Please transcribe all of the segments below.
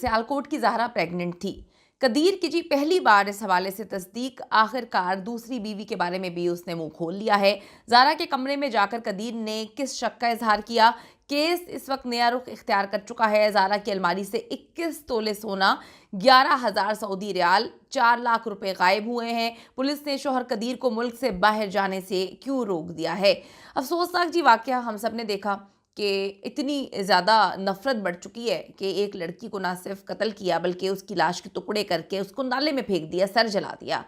सियालकोट की ज़हरा प्रेग्नेंट थी। कदीर की जी पहली बार इस हवाले से तस्दीक, आखिरकार दूसरी बीवी के बारे में भी उसने मुंह खोल लिया है। ज़ारा के कमरे में जाकर कदीर ने किस शक का इजहार किया। केस इस वक्त नया रुख इख्तियार कर चुका है। ज़ारा की अलमारी से 21 तोले सोना, 11,000 सऊदी रियाल, 4 लाख रुपए गायब हुए हैं। पुलिस ने शोहर कदीर को मुल्क से बाहर जाने से क्यों रोक दिया है। अफसोसनाक जी वाकया हम सब ने देखा कि इतनी ज़्यादा नफ़रत बढ़ चुकी है कि एक लड़की को ना सिर्फ कत्ल किया बल्कि उसकी लाश के टुकड़े करके उसको नाले में फेंक दिया, सर जला दिया।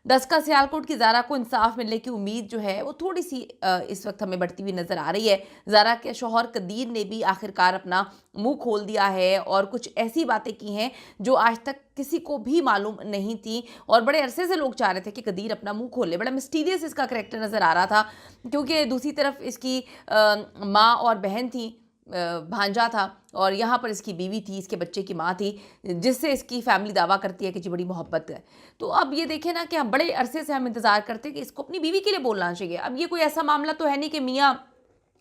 दस्का सियालकोट की ज़ारा को इंसाफ मिलने की उम्मीद जो है वो थोड़ी सी इस वक्त हमें बढ़ती हुई नज़र आ रही है। ज़ारा के शौहर कदीर ने भी आखिरकार अपना मुंह खोल दिया है और कुछ ऐसी बातें की हैं जो आज तक किसी को भी मालूम नहीं थी, और बड़े अरसे से लोग चाह रहे थे कि कदीर अपना मुंह खोले। बड़ा मिस्टीरियस इसका करैक्टर नज़र आ रहा था, क्योंकि दूसरी तरफ इसकी माँ और बहन थी, भांजा था, और यहाँ पर इसकी बीवी थी, इसके बच्चे की माँ थी, जिससे इसकी फैमिली दावा करती है कि जी बड़ी मोहब्बत है। तो अब ये देखें ना कि हम बड़े अरसे से हम इंतज़ार करते हैं कि इसको अपनी बीवी के लिए बोलना चाहिए। अब ये कोई ऐसा मामला तो है नहीं कि मियाँ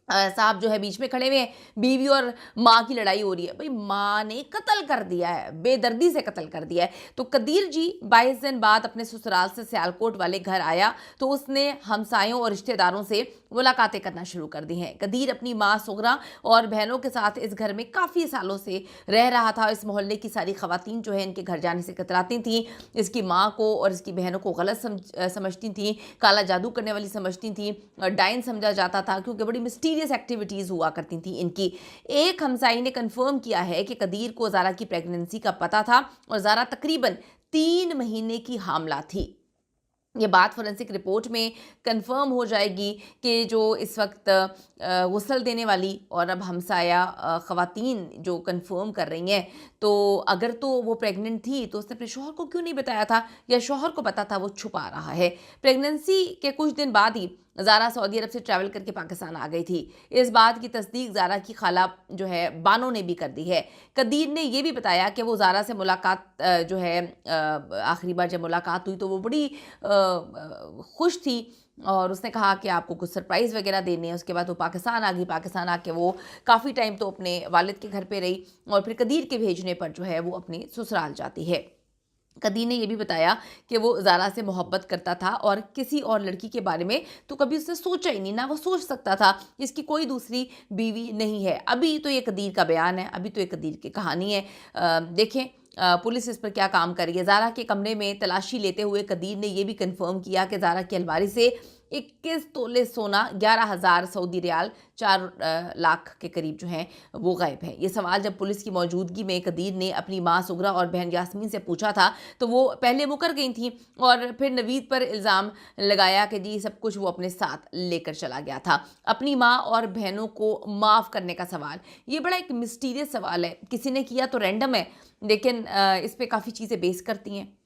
साहब जो है बीच में खड़े हुए हैं, बीवी और माँ की लड़ाई हो रही है। भाई माँ ने कत्ल कर दिया है, बेदर्दी से कत्ल कर दिया है। तो कदीर जी 22 दिन बाद अपने ससुराल से सियालकोट वाले घर आया तो उसने हमसायों और रिश्तेदारों से मुलाकातें करना शुरू कर दी हैं। कदीर अपनी माँ सुगरा और बहनों के साथ इस घर में काफ़ी सालों से रह रहा था। इस मोहल्ले की सारी खवातीन जो है इनके घर जाने से कतराती थीं। इसकी माँ को और इसकी बहनों को गलत समझती थीं, काला जादू करने वाली समझती थीं, डाइन समझा जाता था, क्योंकि बड़ी मिस्टीरियस एक्टिविटीज़ हुआ करती थी इनकी। एक हमसाई ने कन्फर्म किया है कि कदीर को ज़ारा की प्रेगनेंसी का पता था और ज़ारा तकरीबन 3 महीने की हामला थी। ये बात फोरेंसिक रिपोर्ट में कंफर्म हो जाएगी कि जो इस वक्त गुस्ल देने वाली और अब हमसाया ख़वातीन जो कंफर्म कर रही हैं, तो अगर तो वो प्रेग्नेंट थी तो उसने अपने शौहर को क्यों नहीं बताया था, या शौहर को पता था वो छुपा रहा है। प्रेगनेंसी के कुछ दिन बाद ही ज़ारा सऊदी अरब से ट्रैवल करके पाकिस्तान आ गई थी। इस बात की तस्दीक ज़ारा की खाला जो है बानो ने भी कर दी है। कदीर ने ये भी बताया कि वो ज़ारा से मुलाकात जो है आखिरी बार जब मुलाकात हुई तो वो बड़ी खुश थी और उसने कहा कि आपको कुछ सरप्राइज़ वगैरह देने हैं। उसके बाद वो पाकिस्तान आ गई। पाकिस्तान आके वो काफ़ी टाइम तो अपने वालिद के घर पे रही और फिर कदीर के भेजने पर जो है वो अपने ससुराल जाती है। कदीर ने ये भी बताया कि वो ज़ारा से मोहब्बत करता था और किसी और लड़की के बारे में तो कभी उसने सोचा ही नहीं, ना वो सोच सकता था। इसकी कोई दूसरी बीवी नहीं है। अभी तो ये कदीर का बयान है, अभी तो ये कदीर की कहानी है। देखें पुलिस इस पर क्या काम कर रही है। ज़ारा के कमरे में तलाशी लेते हुए कदीर ने यह भी कंफर्म किया कि ज़ारा की अलमारी से 21 तोले सोना, 11,000 सऊदी रियाल, 4 लाख के करीब जो हैं वो गायब है। ये सवाल जब पुलिस की मौजूदगी में कदीर ने अपनी माँ सुगरा और बहन यास्मीन से पूछा था तो वो पहले मुकर गई थी और फिर नवीद पर इल्ज़ाम लगाया कि जी सब कुछ वो अपने साथ लेकर चला गया था। अपनी माँ और बहनों को माफ़ करने का सवाल, ये बड़ा एक मिस्टीरियस सवाल है। किसी ने किया तो रैंडम है, लेकिन इस पे काफ़ी चीज़ें बेस करती हैं।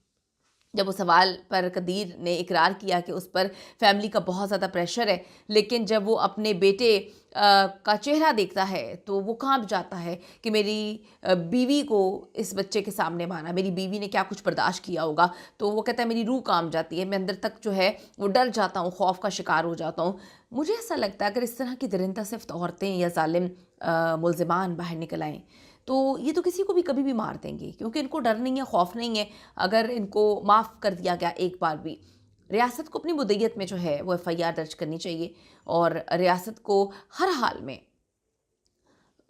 जब उस सवाल पर कदीर ने इकरार किया कि उस पर फैमिली का बहुत ज़्यादा प्रेशर है, लेकिन जब वो अपने बेटे का चेहरा देखता है तो वो कांप जाता है कि मेरी बीवी को इस बच्चे के सामने मारा, मेरी बीवी ने क्या कुछ बर्दाश्त किया होगा। तो वो कहता है मेरी रूह कांप जाती है, मैं अंदर तक जो है वो डर जाता हूँ, खौफ का शिकार हो जाता हूँ। मुझे ऐसा लगता है अगर इस तरह की दरिंदा सिर्फ औरतें या जालिम मुल्ज़िमान बाहर निकल आएँ तो ये तो किसी को भी कभी भी मार देंगे, क्योंकि इनको डर नहीं है, खौफ नहीं है। अगर इनको माफ़ कर दिया गया एक बार भी, रियासत को अपनी मुद्दत में जो है वो FIR दर्ज करनी चाहिए और रियासत को हर हाल में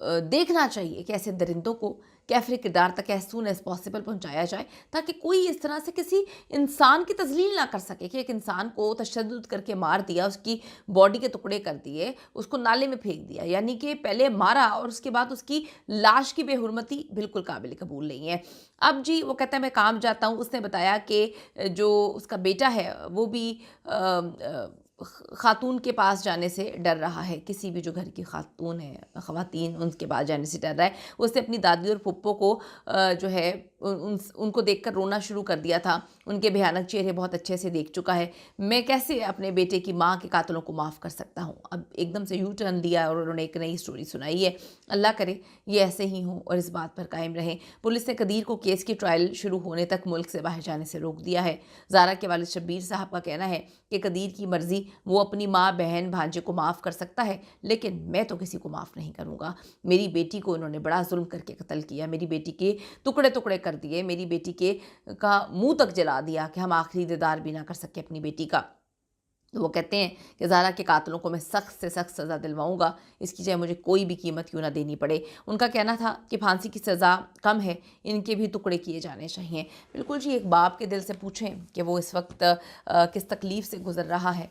देखना चाहिए कि ऐसे दरिंदों को कैफरे किरदार तक एज सून एज पॉसिबल पहुंचाया जाए, ताकि कोई इस तरह से किसी इंसान की तजलील ना कर सके कि एक इंसान को तशद्दुद करके मार दिया, उसकी बॉडी के टुकड़े कर दिए, उसको नाले में फेंक दिया। यानी कि पहले मारा और उसके बाद उसकी लाश की बेहुरमती बिल्कुल काबिल कबूल नहीं है। अब जी वो कहता है मैं काम जाता हूँ। उसने बताया कि जो उसका बेटा है वो भी खातून के पास जाने से डर रहा है। किसी भी जो घर की खातून है, ख़वातीन, उनके पास जाने से डर रहा है। उसने अपनी दादी और फुप्पो को जो है उनको देखकर रोना शुरू कर दिया था। उनके भयानक चेहरे बहुत अच्छे से देख चुका है। मैं कैसे अपने बेटे की माँ के कातलों को माफ़ कर सकता हूँ। अब एकदम से यू टर्न लिया और उन्होंने एक नई स्टोरी सुनाई है। अल्लाह करे ये ऐसे ही हों और इस बात पर कायम रहें। पुलिस ने कदीर को केस की ट्रायल शुरू होने तक मुल्क से बाहर जाने से रोक दिया है। ज़ारा के वालिद शब्बीर साहब का कहना है कि कदीर की मर्ज़ी, वो अपनी माँ, बहन, भांजे को माफ़ कर सकता है, लेकिन मैं तो किसी को माफ़ नहीं करूँगा। मेरी बेटी को इन्होंने बड़ा जुल्म करके कत्ल किया, मेरी बेटी के टुकड़े टुकड़े कर दिए, मेरी बेटी के का मुंह तक जला दिया कि हम आखिरी दीदार भी ना कर सके अपनी बेटी का। तो वो कहते हैं कि ज़ारा के कातलों को मैं सख्त से सख्त सज़ा दिलवाऊंगा, इसकी चाहे मुझे कोई भी कीमत क्यों ना देनी पड़े। उनका कहना था कि फांसी की सज़ा कम है, इनके भी टुकड़े किए जाने चाहिए। बिल्कुल जी, एक बाप के दिल से पूछें कि वो इस वक्त किस तकलीफ़ से गुज़र रहा है,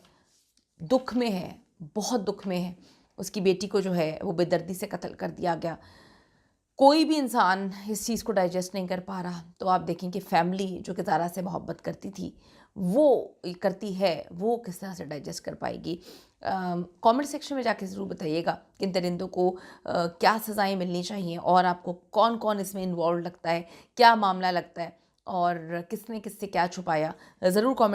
दुख में है, बहुत दुख में है। उसकी बेटी को जो है वो बेदर्दी से कत्ल कर दिया गया। कोई भी इंसान इस चीज़ को डाइजेस्ट नहीं कर पा रहा। तो आप देखें कि फैमिली जो कि ज़ारा से मोहब्बत करती थी, वो करती है, वो किस तरह से डाइजेस्ट कर पाएगी। कमेंट सेक्शन में जाके ज़रूर बताइएगा कि इन दरिंदों को क्या सज़ाएं मिलनी चाहिए और आपको कौन कौन इसमें इन्वॉल्व लगता है, क्या मामला लगता है और किसने किससे क्या छुपाया। ज़रूर कमेंट